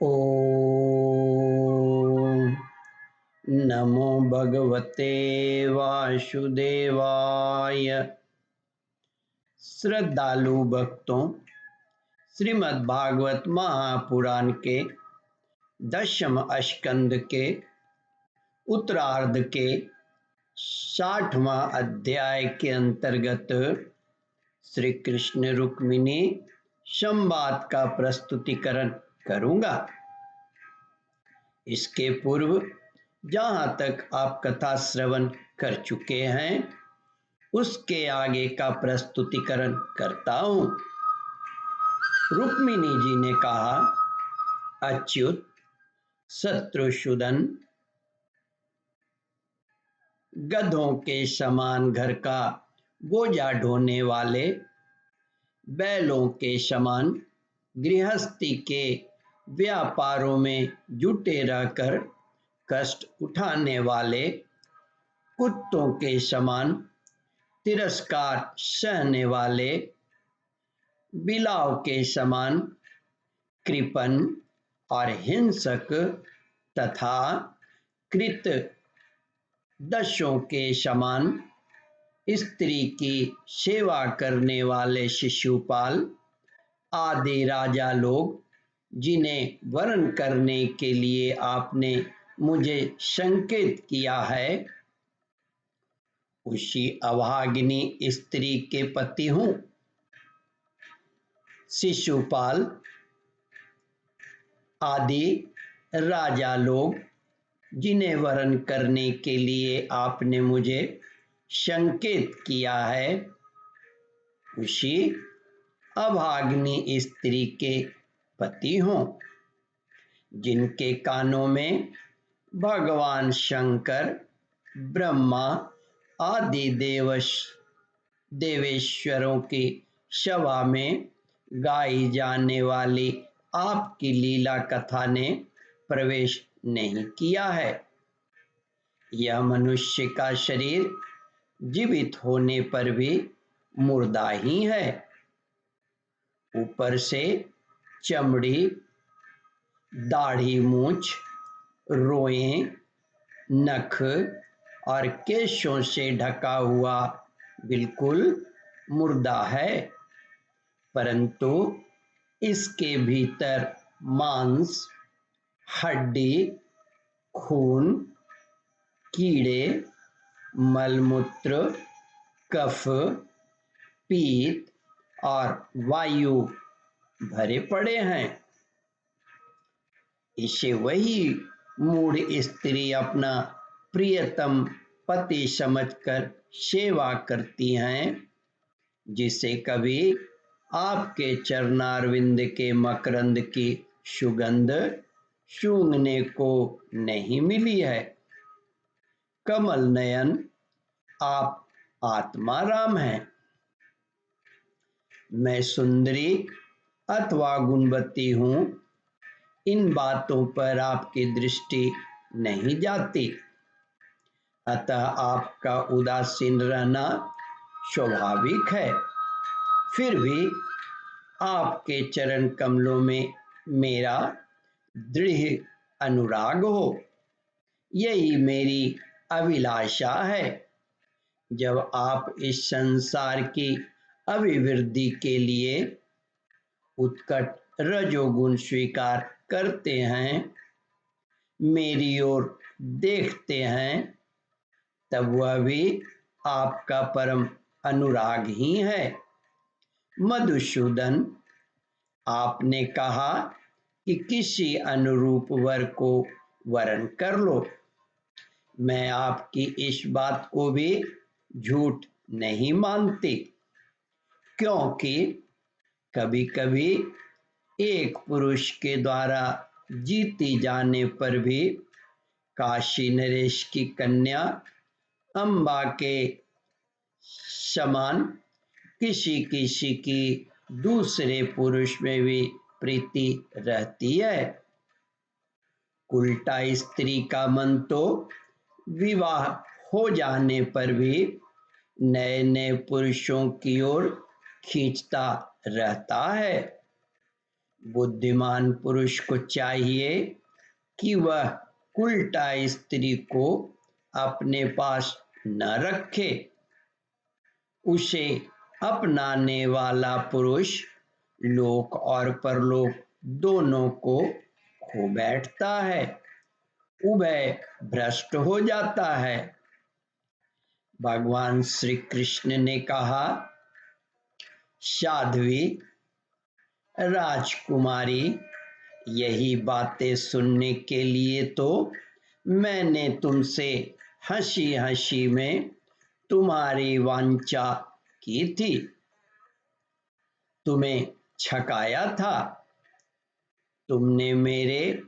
ओम नमो भगवते वासुदेवाय। श्रद्धालु भक्तों, श्रीमद् भागवत महापुराण के 10वें स्कंद के उत्तरार्ध के 60वां अध्याय के अंतर्गत श्री कृष्ण रुक्मिणी संवाद का प्रस्तुतिकरण करूंगा। इसके पूर्व जहां तक आप कथा श्रवण कर चुके हैं उसके आगे का प्रस्तुतिकरण करता हूं। रुक्मिणी जी ने कहा, अच्युत, शत्रुसूदन, गधों के समान घर का बोझा ढोने वाले, बैलों के समान गृहस्थी के व्यापारों में जुटे रहकर कष्ट उठाने वाले, कुत्तों के समान तिरस्कार सहने वाले, बिलाव के समान कृपण और हिंसक तथा कृत दशों के समान स्त्री की सेवा करने वाले शिशुपाल आदि राजा लोग, जिन्हें वरण करने के लिए आपने मुझे संकेत किया है, उसी अभागिनी स्त्री के पति हूं। शिशुपाल आदि राजा लोग, जिन्हें वरण करने के लिए आपने मुझे संकेत किया है, उसी अभागिनी स्त्री के पति हों, जिनके कानों में भगवान शंकर, ब्रह्मा आदि देवेश्वरों की सभा में गाई जाने वाली आपकी लीला कथा ने प्रवेश नहीं किया है। यह मनुष्य का शरीर जीवित होने पर भी मुर्दा ही है। ऊपर से चमड़ी, दाढ़ी, मूछ, रोएं, नख और केशों से ढका हुआ बिल्कुल मुर्दा है, परंतु इसके भीतर मांस, हड्डी, खून, कीड़े, मलमूत्र, कफ, पीत और वायु भरे पड़े हैं। इसे वही मूढ़ स्त्री अपना प्रियतम पति समझकर सेवा करती हैं, जिसे कभी आपके चरणारविंद के मकरंद की सुगंध सूंघने को नहीं मिली है। कमल नयन, आप आत्मा राम हैं। मैं सुंदरी अथवा गुणवती हूं, इन बातों पर आपकी दृष्टि नहीं जाती, अतः आपका उदासीन रहना स्वाभाविक है। फिर भी आपके चरण कमलों में मेरा दृढ़ अनुराग हो, यही मेरी अभिलाषा है। जब आप इस संसार की अभिवृद्धि के लिए उत्कट रजोगुण स्वीकार करते हैं, मेरी ओर देखते हैं, तब वह भी आपका परम अनुराग ही है। मधुसूदन, आपने कहा कि किसी अनुरूप वर को वरण कर लो। मैं आपकी इस बात को भी झूठ नहीं मानती, क्योंकि कभी कभी एक पुरुष के द्वारा जीती जाने पर भी काशी नरेश की कन्या अम्बा के समान किसी किसी की दूसरे पुरुष में भी प्रीति रहती है। उल्टा स्त्री का मन तो विवाह हो जाने पर भी नए नए पुरुषों की ओर खींचता रहता है। बुद्धिमान पुरुष को चाहिए कि वह उल्टा स्त्री को अपने पास न रखे। उसे अपनाने वाला पुरुष लोक और परलोक दोनों को खो बैठता है, उभय भ्रष्ट हो जाता है। भगवान श्री कृष्ण ने कहा, साध्वी राजकुमारी, यही बातें सुनने के लिए तो मैंने तुमसे हंसी हंसी में तुम्हारी वांछा की थी, तुम्हें छकाया था। तुमने मेरे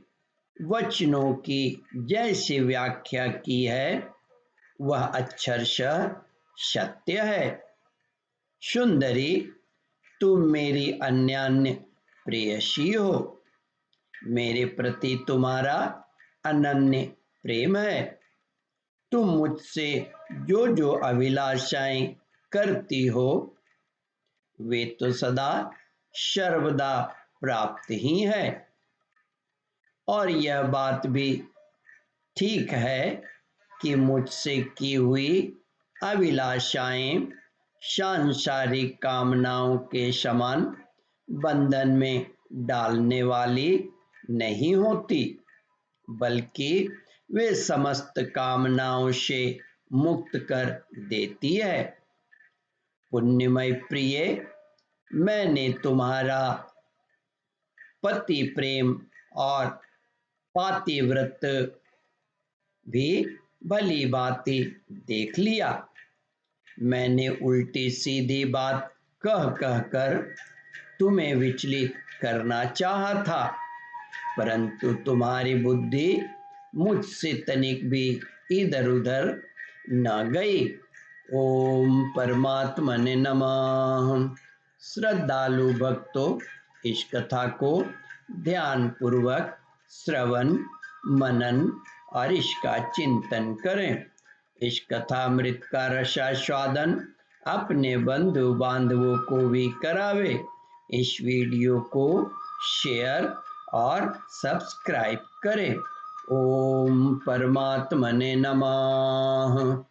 वचनों की जैसी व्याख्या की है वह अक्षरशः सत्य है। सुंदरी, तुम मेरी अन्यान्य प्रेयसी हो। मेरे प्रति तुम्हारा अनन्य प्रेम है। तुम मुझसे जो जो अभिलाषाएं करती हो वे तो सदा सर्वदा प्राप्त ही है। और यह बात भी ठीक है कि मुझसे की हुई अभिलाषाएं सांसारिक कामनाओं के समान बंधन में डालने वाली नहीं होती, बल्कि वे समस्त कामनाओं से मुक्त कर देती है। पुण्यमय प्रिय, मैंने तुम्हारा पति प्रेम और पातिव्रत भी भली भांति देख लिया। मैंने उल्टी सीधी बात कह कह कर तुम्हें विचलित करना चाहा था, परंतु तुम्हारी बुद्धि मुझसे तनिक भी इधर उधर न गई। ओम परमात्मने नमः। श्रद्धालु भक्तों, इस कथा को ध्यान पूर्वक श्रवण मनन और इसका चिंतन करें। इस कथामृत का रसास्वादन अपने बंधु बांधवों को भी करावे। इस वीडियो को शेयर और सब्सक्राइब करें। ओम परमात्मने नमः।